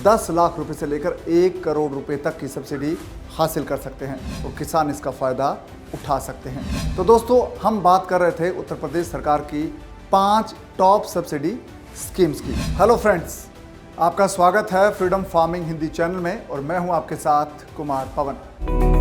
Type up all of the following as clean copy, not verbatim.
10 लाख रुपए से लेकर 1 करोड़ रुपए तक की सब्सिडी हासिल कर सकते हैं और किसान इसका फ़ायदा उठा सकते हैं। तो दोस्तों, हम बात कर रहे थे उत्तर प्रदेश सरकार की 5 टॉप सब्सिडी स्कीम्स की। हेलो फ्रेंड्स, आपका स्वागत है फ्रीडम फार्मिंग हिंदी चैनल में और मैं हूं आपके साथ कुमार पवन।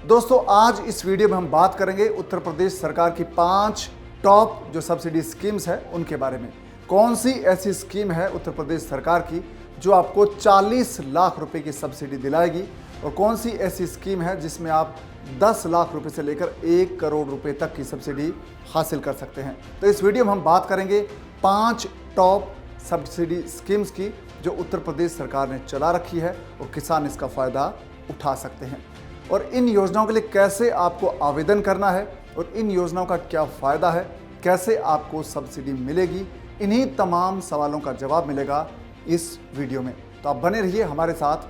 दोस्तों, आज इस वीडियो में हम बात करेंगे उत्तर प्रदेश सरकार की 5 टॉप जो सब्सिडी स्कीम्स है उनके बारे में। कौन सी ऐसी स्कीम है उत्तर प्रदेश सरकार की जो आपको 40 लाख रुपए की सब्सिडी दिलाएगी और कौन सी ऐसी स्कीम है जिसमें आप 10 लाख रुपए से लेकर 1 करोड़ रुपए तक की सब्सिडी हासिल कर सकते हैं। तो इस वीडियो में हम बात करेंगे 5 टॉप सब्सिडी स्कीम्स की जो उत्तर प्रदेश सरकार ने चला रखी है और किसान इसका फ़ायदा उठा सकते हैं, और इन योजनाओं के लिए कैसे आपको आवेदन करना है और इन योजनाओं का क्या फ़ायदा है, कैसे आपको सब्सिडी मिलेगी, इन्हीं तमाम सवालों का जवाब मिलेगा इस वीडियो में। तो आप बने रहिए हमारे साथ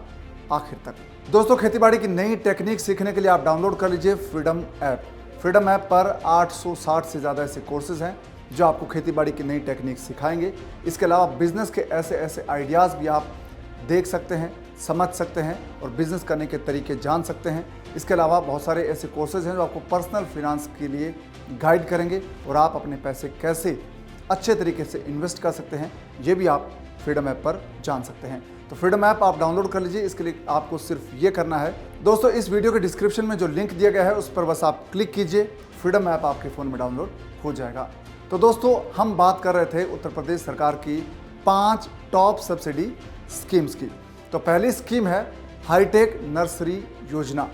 आखिर तक। दोस्तों, खेतीबाड़ी की नई टेक्निक सीखने के लिए आप डाउनलोड कर लीजिए फ्रीडम ऐप। फ्रीडम ऐप पर 860 से ज़्यादा ऐसे कोर्सेज हैं जो आपको खेतीबाड़ी की नई टेक्निक सिखाएंगे। इसके अलावा बिजनेस के ऐसे ऐसे आइडियाज़ भी आप देख सकते हैं, समझ सकते हैं और बिजनेस करने के तरीके जान सकते हैं। इसके अलावा बहुत सारे ऐसे कोर्सेज हैं जो आपको पर्सनल फिनांस के लिए गाइड करेंगे और आप अपने पैसे कैसे अच्छे तरीके से इन्वेस्ट कर सकते हैं, ये भी आप फ्रीडम ऐप पर जान सकते हैं। तो फ्रीडम ऐप आप डाउनलोड कर लीजिए। इसके लिए आपको सिर्फ ये करना है, दोस्तों, इस वीडियो के डिस्क्रिप्शन में जो लिंक दिया गया है उस पर बस आप क्लिक कीजिए, फ्रीडम ऐप आपके फ़ोन में डाउनलोड हो जाएगा। तो दोस्तों, हम बात कर रहे थे उत्तर प्रदेश सरकार की 5 टॉप सब्सिडी स्कीम्स की। तो पहली स्कीम है हाईटेक नर्सरी योजना।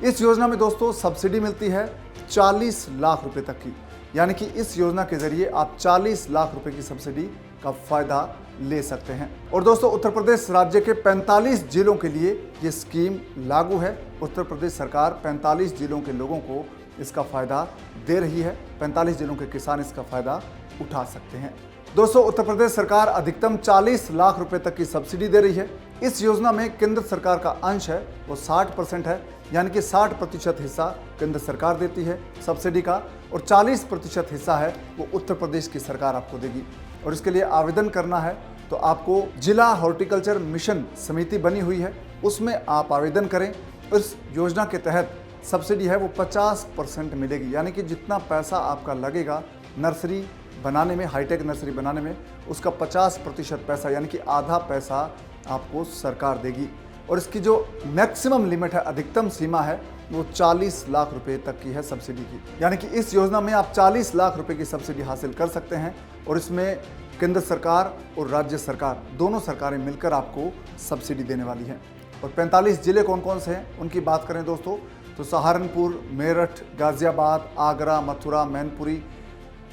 इस योजना में दोस्तों सब्सिडी मिलती है 40 लाख रुपए तक की, यानी कि इस योजना के जरिए आप 40 लाख रुपए की सब्सिडी का फ़ायदा ले सकते हैं। और दोस्तों, उत्तर प्रदेश राज्य के 45 जिलों के लिए ये स्कीम लागू है। उत्तर प्रदेश सरकार 45 जिलों के लोगों को इसका फ़ायदा दे रही है। 45 जिलों के किसान इसका फ़ायदा उठा सकते हैं। दोस्तों, उत्तर प्रदेश सरकार अधिकतम 40 लाख रुपए तक की सब्सिडी दे रही है। इस योजना में केंद्र सरकार का अंश है वो 60% है, यानी कि 60% हिस्सा केंद्र सरकार देती है सब्सिडी का और 40% हिस्सा है वो उत्तर प्रदेश की सरकार आपको देगी। और इसके लिए आवेदन करना है तो आपको जिला हॉर्टिकल्चर मिशन समिति बनी हुई है, उसमें आप आवेदन करें। इस योजना के तहत सब्सिडी है वो 50% मिलेगी, यानी कि जितना पैसा आपका लगेगा नर्सरी बनाने में, हाईटेक नर्सरी बनाने में, उसका 50% पैसा यानी कि आधा पैसा आपको सरकार देगी। और इसकी जो मैक्सिमम लिमिट है, अधिकतम सीमा है, वो 40 लाख रुपए तक की है सब्सिडी की। यानी कि इस योजना में आप 40 लाख रुपए की सब्सिडी हासिल कर सकते हैं और इसमें केंद्र सरकार और राज्य सरकार दोनों सरकारें मिलकर आपको सब्सिडी देने वाली हैं। और 45 जिले कौन कौन से हैं उनकी बात करें दोस्तों, तो सहारनपुर, मेरठ, गाजियाबाद, आगरा, मथुरा, मैनपुरी,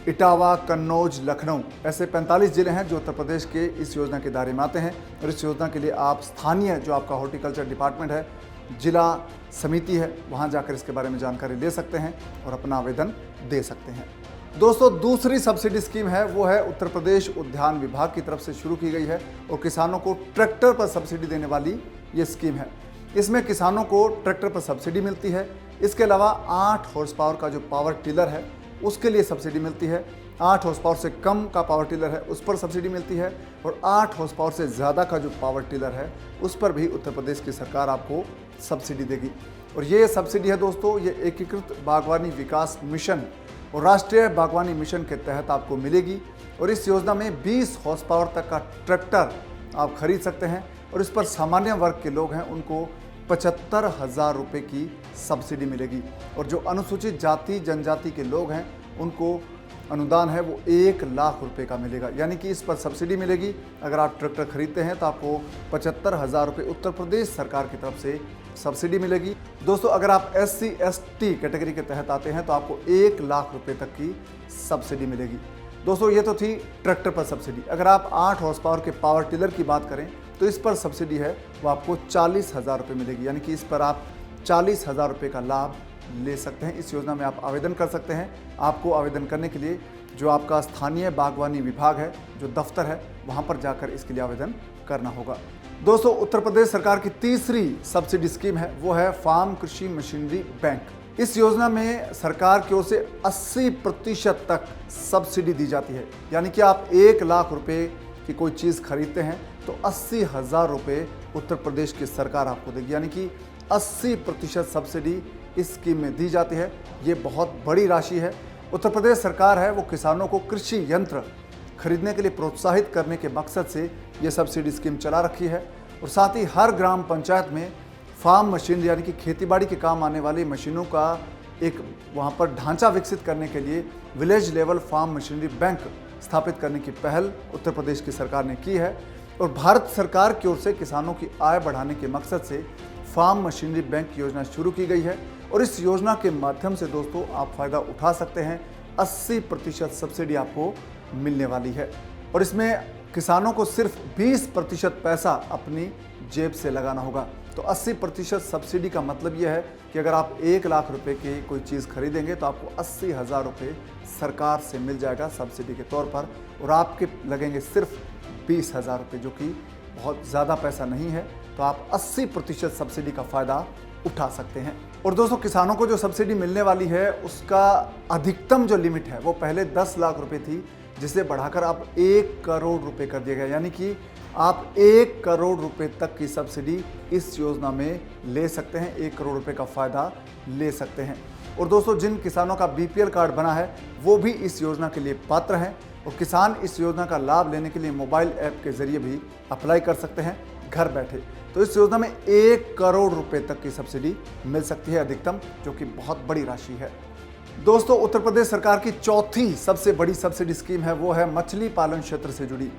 इटावा, कन्नौज, लखनऊ, ऐसे 45 जिले हैं जो उत्तर प्रदेश के इस योजना के दायरे में आते हैं। और इस योजना के लिए आप स्थानीय जो आपका हॉर्टिकल्चर डिपार्टमेंट है, जिला समिति है, वहां जाकर इसके बारे में जानकारी ले सकते हैं और अपना आवेदन दे सकते हैं। दोस्तों, दूसरी सब्सिडी स्कीम है वो है उत्तर प्रदेश उद्यान विभाग की तरफ से शुरू की गई है और किसानों को ट्रैक्टर पर सब्सिडी देने वाली ये स्कीम है। इसमें किसानों को ट्रैक्टर पर सब्सिडी मिलती है। इसके अलावा 8 हॉर्स पावर का जो पावर टिलर है उसके लिए सब्सिडी मिलती है। 8 हॉर्स पावर से कम का पावर टिलर है उस पर सब्सिडी मिलती है और 8 हॉर्स पावर से ज़्यादा का जो पावर टिलर है उस पर भी उत्तर प्रदेश की सरकार आपको सब्सिडी देगी। और ये सब्सिडी है दोस्तों, ये एकीकृत बागवानी विकास मिशन और राष्ट्रीय बागवानी मिशन के तहत आपको मिलेगी। और इस योजना में 20 हॉर्स पावर तक का ट्रैक्टर आप खरीद सकते हैं और इस पर सामान्य वर्ग के लोग हैं उनको 75,000 रुपये की सब्सिडी मिलेगी। और जो अनुसूचित जाति जनजाति के लोग हैं उनको अनुदान है वो 1 लाख रुपए का मिलेगा, यानी कि इस पर सब्सिडी मिलेगी। अगर आप ट्रैक्टर खरीदते हैं तो आपको 75,000 रुपये उत्तर प्रदेश सरकार की तरफ से सब्सिडी मिलेगी। दोस्तों, अगर आप SC ST कैटेगरी के तहत आते हैं तो आपको 1 लाख रुपए तक की सब्सिडी मिलेगी। दोस्तों, ये तो थी ट्रैक्टर पर सब्सिडी। अगर आप 8 हॉर्स पावर के पावर टिलर की बात करें तो इस पर सब्सिडी है वो आपको 40,000 रुपये मिलेगी, यानी कि इस पर आप 40,000 रुपये का लाभ ले सकते हैं। इस योजना में आप आवेदन कर सकते हैं। आपको आवेदन करने के लिए जो आपका स्थानीय बागवानी विभाग है, जो दफ्तर है, वहाँ पर जाकर इसके लिए आवेदन करना होगा। दोस्तों, उत्तर प्रदेश सरकार की तीसरी सब्सिडी स्कीम है वो है फार्म कृषि मशीनरी बैंक। इस योजना में सरकार की ओर से 80% तक सब्सिडी दी जाती है। यानी कि आप 1 लाख रुपए की कोई चीज़ खरीदते हैं तो 80,000 रुपये उत्तर प्रदेश की सरकार आपको देगी। यानी कि 80% सब्सिडी इस स्कीम में दी जाती है। ये बहुत बड़ी राशि है। उत्तर प्रदेश सरकार है वो किसानों को कृषि यंत्र खरीदने के लिए प्रोत्साहित करने के मकसद से ये सब्सिडी स्कीम चला रखी है। और साथ ही हर ग्राम पंचायत में फार्म मशीनरी यानी कि खेतीबाड़ी के काम आने वाली मशीनों का एक वहाँ पर ढांचा विकसित करने के लिए village level farm machinery bank स्थापित करने की पहल उत्तर प्रदेश की सरकार ने की है। और भारत सरकार की ओर से किसानों की आय बढ़ाने के मकसद से फार्म मशीनरी बैंक योजना शुरू की गई है। और इस योजना के माध्यम से दोस्तों आप फ़ायदा उठा सकते हैं। 80% सब्सिडी आपको मिलने वाली है और इसमें किसानों को सिर्फ 20% पैसा अपनी जेब से लगाना होगा। तो 80% सब्सिडी का मतलब यह है कि अगर आप 1 लाख रुपए की कोई चीज़ खरीदेंगे तो आपको 80,000 रुपये सरकार से मिल जाएगा सब्सिडी के तौर पर, और आपके लगेंगे सिर्फ 20,000 रुपये, जो कि बहुत ज़्यादा पैसा नहीं है। तो आप 80% सब्सिडी का फ़ायदा उठा सकते हैं। और दोस्तों, किसानों को जो सब्सिडी मिलने वाली है उसका अधिकतम जो लिमिट है वो पहले 10 लाख रुपए थी, जिसे बढ़ाकर अब 1 करोड़ रुपए कर दिया गया। यानी कि आप 1 करोड़ रुपए तक की सब्सिडी इस योजना में ले सकते हैं, 1 करोड़ रुपए का फ़ायदा ले सकते हैं। और दोस्तों, जिन किसानों का BPL कार्ड बना है वो भी इस योजना के लिए पात्र हैं और किसान इस योजना का लाभ लेने के लिए मोबाइल ऐप के ज़रिए भी अप्लाई कर सकते हैं घर बैठे। तो इस योजना में 1 करोड़ रुपए तक की सब्सिडी मिल सकती है अधिकतम, जो कि बहुत बड़ी राशि है। दोस्तों, उत्तर प्रदेश सरकार की चौथी सबसे बड़ी सब्सिडी स्कीम है वो है मछली पालन क्षेत्र से जुड़ी।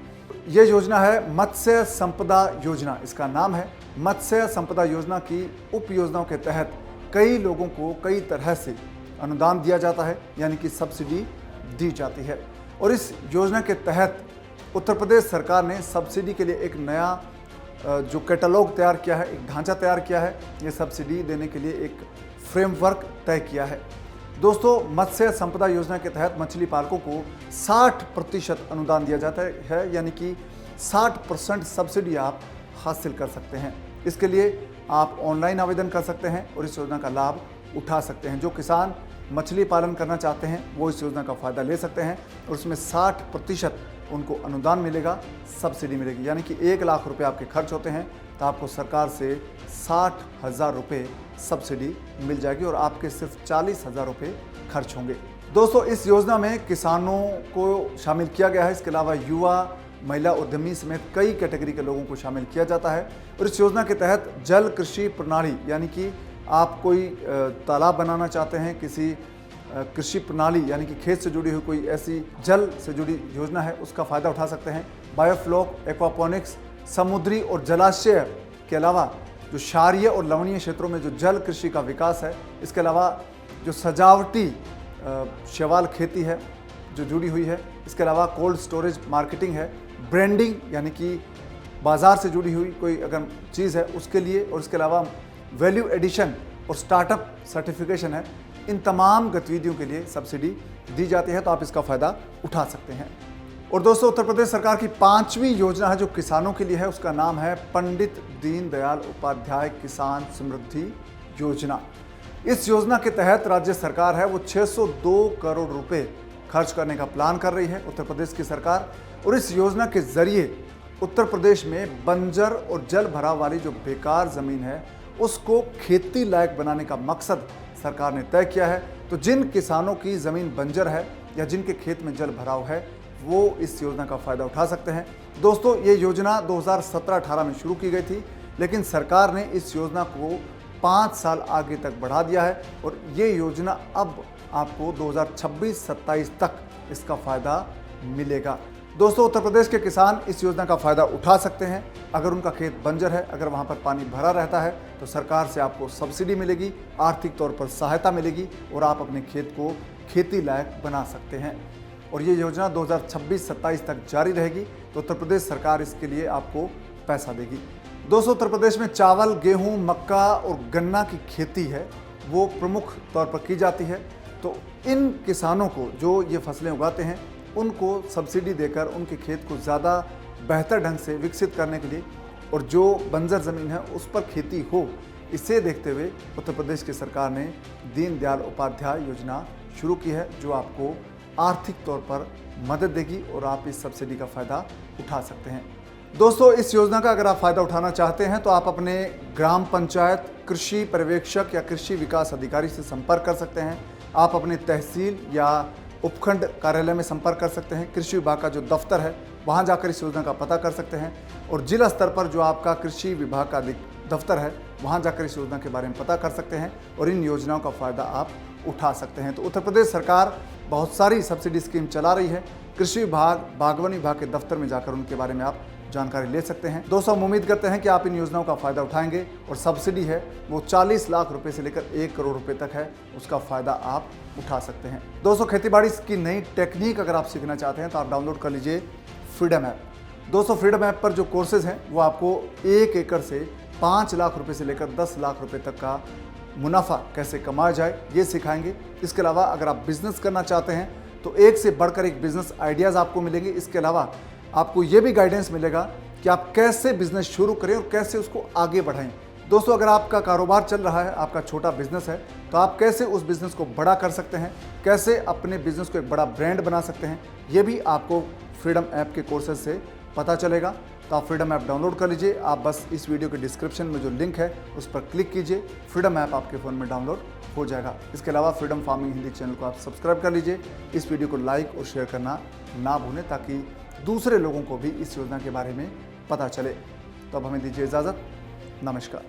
ये योजना है मत्स्य संपदा योजना, इसका नाम है। मत्स्य संपदा योजना की उप योजनाओं के तहत कई लोगों को कई तरह से अनुदान दिया जाता है, यानी कि सब्सिडी दी जाती है। और इस योजना के तहत उत्तर प्रदेश सरकार ने सब्सिडी के लिए एक नया जो कैटलॉग तैयार किया है, एक ढांचा तैयार किया है। ये सब्सिडी देने के लिए एक फ्रेमवर्क तय किया है। दोस्तों, मत्स्य संपदा योजना के तहत मछली पालकों को 60% अनुदान दिया जाता है, यानी कि 60% सब्सिडी आप हासिल कर सकते हैं। इसके लिए आप ऑनलाइन आवेदन कर सकते हैं और इस योजना का लाभ उठा सकते हैं। जो किसान मछली पालन करना चाहते हैं वो इस योजना का फ़ायदा ले सकते हैं और उसमें 60% उनको अनुदान मिलेगा, सब्सिडी मिलेगी। यानी कि 1 लाख रुपए आपके खर्च होते हैं तो आपको सरकार से 60,000 रुपये सब्सिडी मिल जाएगी और आपके सिर्फ 40,000 रुपये खर्च होंगे। दोस्तों, इस योजना में किसानों को शामिल किया गया है। इसके अलावा युवा, महिला उद्यमी समेत कई कैटेगरी के लोगों को शामिल किया जाता है। और इस योजना के तहत जल कृषि प्रणाली, यानी कि आप कोई तालाब बनाना चाहते हैं, किसी कृषि प्रणाली यानी कि खेत से जुड़ी हुई कोई ऐसी जल से जुड़ी योजना है, उसका फ़ायदा उठा सकते हैं। बायोफ्लॉक, एक्वापोनिक्स, समुद्री और जलाशय के अलावा जो क्षारीय और लवणीय क्षेत्रों में जो जल कृषि का विकास है, इसके अलावा जो सजावटी शैवाल खेती है जो जुड़ी हुई है, इसके अलावा कोल्ड स्टोरेज मार्केटिंग है, ब्रांडिंग यानी कि बाज़ार से जुड़ी हुई कोई अगर चीज़ है उसके लिए, और इसके अलावा वैल्यू एडिशन और स्टार्टअप सर्टिफिकेशन है। इन तमाम गतिविधियों के लिए सब्सिडी दी जाती है, तो आप इसका फ़ायदा उठा सकते हैं। और दोस्तों, उत्तर प्रदेश सरकार की 5वीं योजना है जो किसानों के लिए है, उसका नाम है पंडित दीनदयाल उपाध्याय किसान समृद्धि योजना। इस योजना के तहत राज्य सरकार है वो 602 करोड़ रुपए खर्च करने का प्लान कर रही है उत्तर प्रदेश की सरकार। और इस योजना के जरिए उत्तर प्रदेश में बंजर और जल भराव वाली जो बेकार ज़मीन है उसको खेती लायक बनाने का मकसद सरकार ने तय किया है। तो जिन किसानों की ज़मीन बंजर है या जिनके खेत में जल भराव है वो इस योजना का फ़ायदा उठा सकते हैं। दोस्तों, ये योजना 2017-18 में शुरू की गई थी, लेकिन सरकार ने इस योजना को 5 साल आगे तक बढ़ा दिया है और ये योजना अब आपको 2026-27 तक इसका फ़ायदा मिलेगा। दोस्तों, उत्तर प्रदेश के किसान इस योजना का फ़ायदा उठा सकते हैं। अगर उनका खेत बंजर है, अगर वहाँ पर पानी भरा रहता है, तो सरकार से आपको सब्सिडी मिलेगी, आर्थिक तौर पर सहायता मिलेगी और आप अपने खेत को खेती लायक बना सकते हैं। और ये योजना 2026-27 तक जारी रहेगी। तो उत्तर प्रदेश सरकार इसके लिए आपको पैसा देगी। दोस्तों, उत्तर प्रदेश में चावल, गेहूँ, मक्का और गन्ना की खेती है वो प्रमुख तौर पर की जाती है। तो इन किसानों को जो ये फसलें उगाते हैं उनको सब्सिडी देकर उनके खेत को ज़्यादा बेहतर ढंग से विकसित करने के लिए और जो बंजर ज़मीन है उस पर खेती हो, इसे देखते हुए उत्तर प्रदेश की सरकार ने दीनदयाल उपाध्याय योजना शुरू की है, जो आपको आर्थिक तौर पर मदद देगी और आप इस सब्सिडी का फ़ायदा उठा सकते हैं। दोस्तों, इस योजना का अगर आप फ़ायदा उठाना चाहते हैं तो आप अपने ग्राम पंचायत कृषि पर्यवेक्षक या कृषि विकास अधिकारी से संपर्क कर सकते हैं। आप अपने तहसील या उपखंड कार्यालय में संपर्क कर सकते हैं। कृषि विभाग का जो दफ्तर है वहाँ जाकर इस योजना का पता कर सकते हैं और जिला स्तर पर जो आपका कृषि विभाग का दफ्तर है वहाँ जाकर इस योजना के बारे में पता कर सकते हैं और इन योजनाओं का फ़ायदा आप उठा सकते हैं। तो उत्तर प्रदेश सरकार बहुत सारी सब्सिडी स्कीम चला रही है। कृषि विभाग, बागवानी विभाग के दफ्तर में जाकर उनके बारे में आप जानकारी ले सकते हैं। दोस्तों, हम उम्मीद करते हैं कि आप इन योजनाओं का फ़ायदा उठाएंगे और सब्सिडी है वो 40 लाख रुपए से लेकर 1 करोड़ रुपए तक है, उसका फ़ायदा आप उठा सकते हैं। दोस्तों, खेतीबाड़ी की नई टेक्निक अगर आप सीखना चाहते हैं तो आप डाउनलोड कर लीजिए फ्रीडम ऐप। दोस्तों, फ्रीडम ऐप पर जो कोर्सेज हैं वो आपको 1 एकड़ से 5 लाख रुपए से लेकर 10 लाख रुपए तक का मुनाफा कैसे कमाया जाए ये सिखाएंगे। इसके अलावा अगर आप बिजनेस करना चाहते हैं तो एक से बढ़कर एक बिजनेस आइडियाज़ आपको मिलेंगे। इसके अलावा आपको ये भी गाइडेंस मिलेगा कि आप कैसे बिजनेस शुरू करें और कैसे उसको आगे बढ़ाएं। दोस्तों, अगर आपका कारोबार चल रहा है, आपका छोटा बिजनेस है, तो आप कैसे उस बिजनेस को बड़ा कर सकते हैं, कैसे अपने बिजनेस को एक बड़ा ब्रांड बना सकते हैं, ये भी आपको फ्रीडम ऐप के कोर्सेज से पता चलेगा। तो आप फ्रीडम ऐप डाउनलोड कर लीजिए। आप बस इस वीडियो के डिस्क्रिप्शन में जो लिंक है उस पर क्लिक कीजिए, फ्रीडम ऐप आपके फ़ोन में डाउनलोड हो जाएगा। इसके अलावा फ्रीडम फार्मिंग हिंदी चैनल को आप सब्सक्राइब कर लीजिए। इस वीडियो को लाइक और शेयर करना ना भूलें ताकि दूसरे लोगों को भी इस योजना के बारे में पता चले। तो अब हमें दीजिए इजाज़त। नमस्कार।